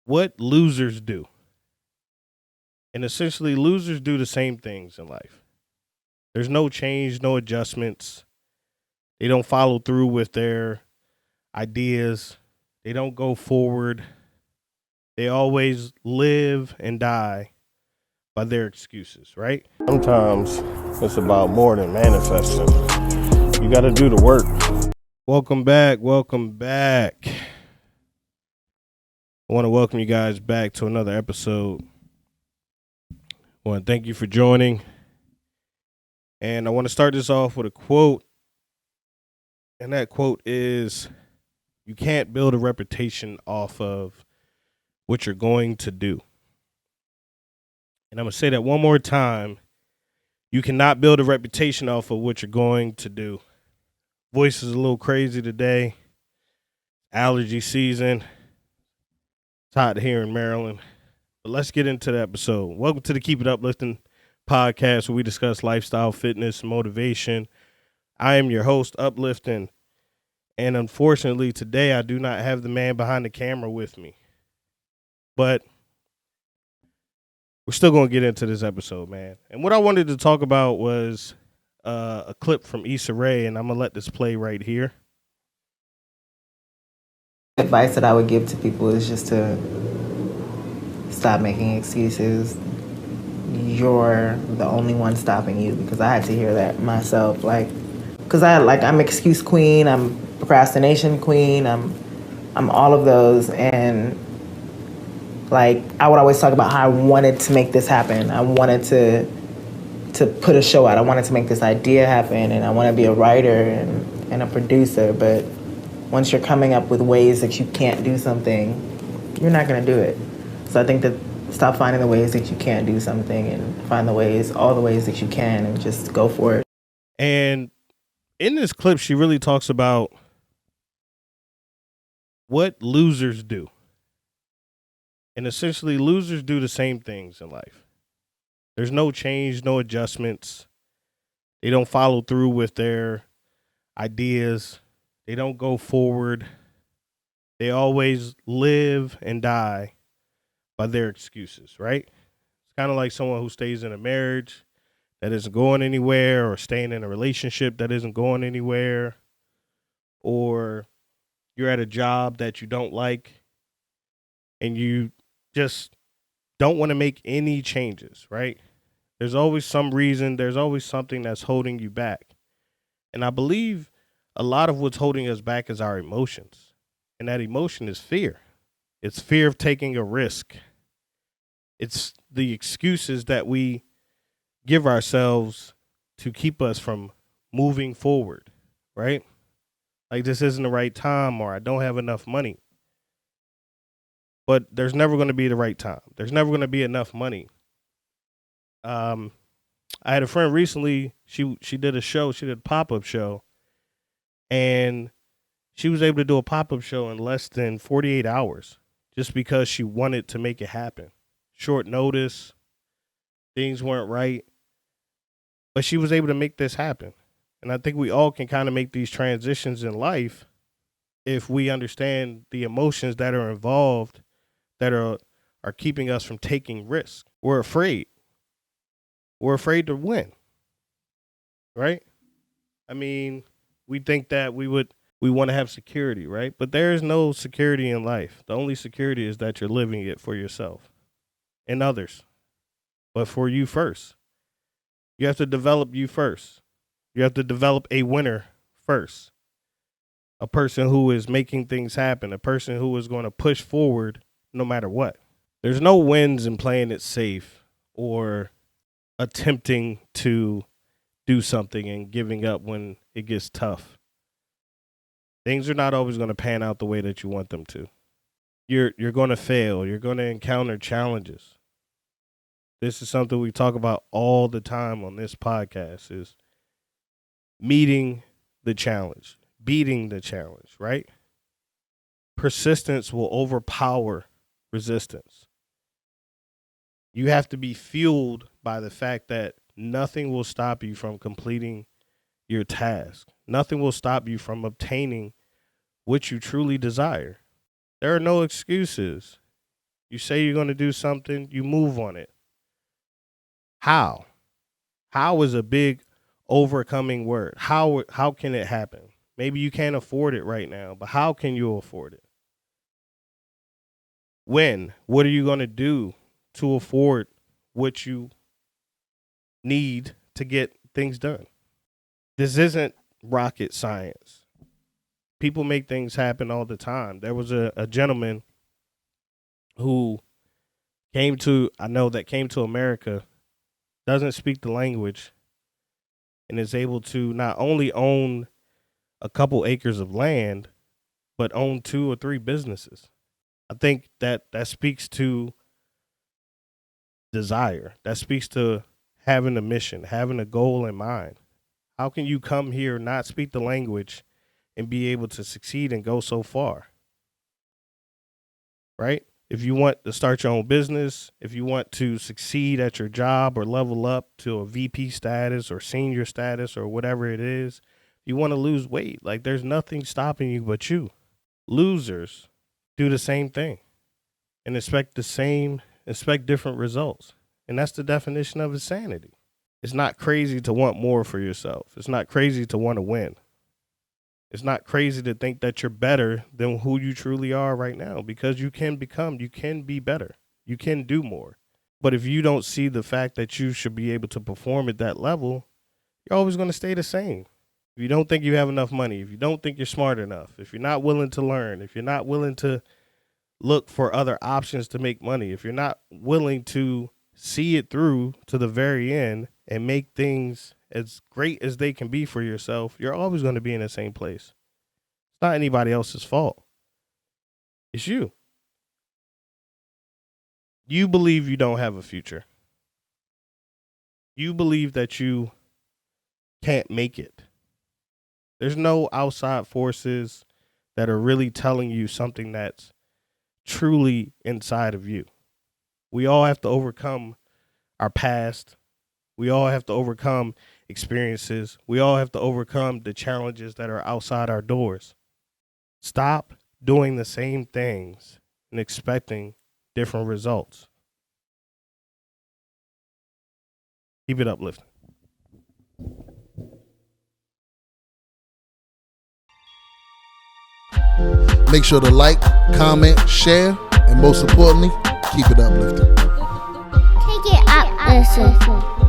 what losers do. And essentially, losers do the same things in life. There's no change, no adjustments. They don't follow through with their ideas. They don't go forward. They always live and die by their excuses, right? Sometimes it's about more than manifesting. You got to do the work. Welcome back. Welcome back. I want to welcome you guys back to another episode. I want to thank you for joining. And I want to start this off with a quote. And that quote is, you can't build a reputation off of what you're going to do. And I'm going to say that one more time. You cannot build a reputation off of what you're going to do. Voice is a little crazy today. Allergy season. It's hot here in Maryland. But let's get into the episode. Welcome to the Keep It Uplifting podcast, where we discuss lifestyle, fitness, and motivation. I am your host, Uplifting. And unfortunately, today I do not have the man behind the camera with me. But we're still going to get into this episode, man. And what I wanted to talk about was a clip from ISSA RAE, and I'm going to let this play right here. Advice that I would give to people is just to stop making excuses. You're the only one stopping you, because I had to hear that myself. Because I'm excuse queen, I'm procrastination queen, I'm all of those, and I would always talk about how I wanted to make this happen. I wanted to put a show out. I wanted to make this idea happen, and I want to be a writer and a producer. But once you're coming up with ways that you can't do something, you're not going to do it. So I think that stop finding the ways that you can't do something and find all the ways that you can, and just go for it. And in this clip, she really talks about what losers do. And essentially, losers do the same things in life. There's no change, no adjustments. They don't follow through with their ideas. They don't go forward. They always live and die by their excuses, right? It's kind of like someone who stays in a marriage that isn't going anywhere, or staying in a relationship that isn't going anywhere, or you're at a job that you don't like and you just don't want to make any changes, right? There's always some reason, there's always something that's holding you back. And I believe a lot of what's holding us back is our emotions. And that emotion is fear. It's fear of taking a risk. It's the excuses that we give ourselves to keep us from moving forward, right? Like, this isn't the right time, or I don't have enough money. But there's never going to be the right time. There's never going to be enough money. I had a friend recently, she did a show, she did a pop-up show, and she was able to do a pop-up show in less than 48 hours just because she wanted to make it happen. Short notice, things weren't right, but she was able to make this happen. And I think we all can kind of make these transitions in life if we understand the emotions that are involved that are keeping us from taking risks. We're afraid. We're afraid to win, right? I mean, we think that we want to have security, right? But there is no security in life. The only security is that you're living it for yourself and others, but for you first. You have to develop you first. You have to develop a winner first. A person who is making things happen, a person who is going to push forward no matter what. There's no wins in playing it safe or attempting to do something and giving up when it gets tough. Things are not always going to pan out the way that you want them to. You're going to fail. You're going to encounter challenges. This is something we talk about all the time on this podcast, is meeting the challenge, beating the challenge, right? Persistence will overpower resistance. You have to be fueled by the fact that nothing will stop you from completing your task. Nothing will stop you from obtaining what you truly desire. There are no excuses. You say you're going to do something, you move on it. How? How is a big overcoming word. How can it happen? Maybe you can't afford it right now, but how can you afford it? When? What are you going to do to afford what you need to get things done? This isn't rocket science. People make things happen all the time. There was a gentleman who came to America, doesn't speak the language, and is able to not only own a couple acres of land, but own 2 or 3 businesses. I think that speaks to desire. That speaks to having a mission, having a goal in mind. How can you come here, not speak the language, and be able to succeed and go so far? Right? If you want to start your own business, if you want to succeed at your job or level up to a VP status or senior status or whatever it is, you want to lose weight. Like, there's nothing stopping you but you. Losers do the same thing and expect different results. And that's the definition of insanity. It's not crazy to want more for yourself. It's not crazy to want to win. It's not crazy to think that you're better than who you truly are right now, because you can be better. You can do more. But if you don't see the fact that you should be able to perform at that level, you're always going to stay the same. If you don't think you have enough money, if you don't think you're smart enough, if you're not willing to learn, if you're not willing to look for other options to make money, if you're not willing to see it through to the very end and make things as great as they can be for yourself, you're always going to be in the same place. It's not anybody else's fault. It's you. You believe you don't have a future. You believe that you can't make it. There's no outside forces that are really telling you something that's truly inside of you. We all have to overcome our past. We all have to overcome experiences. We all have to overcome the challenges that are outside our doors. Stop doing the same things and expecting different results. Keep it uplifting. Make sure to like, comment, share, and most importantly, keep it uplifting. Take it up, listen.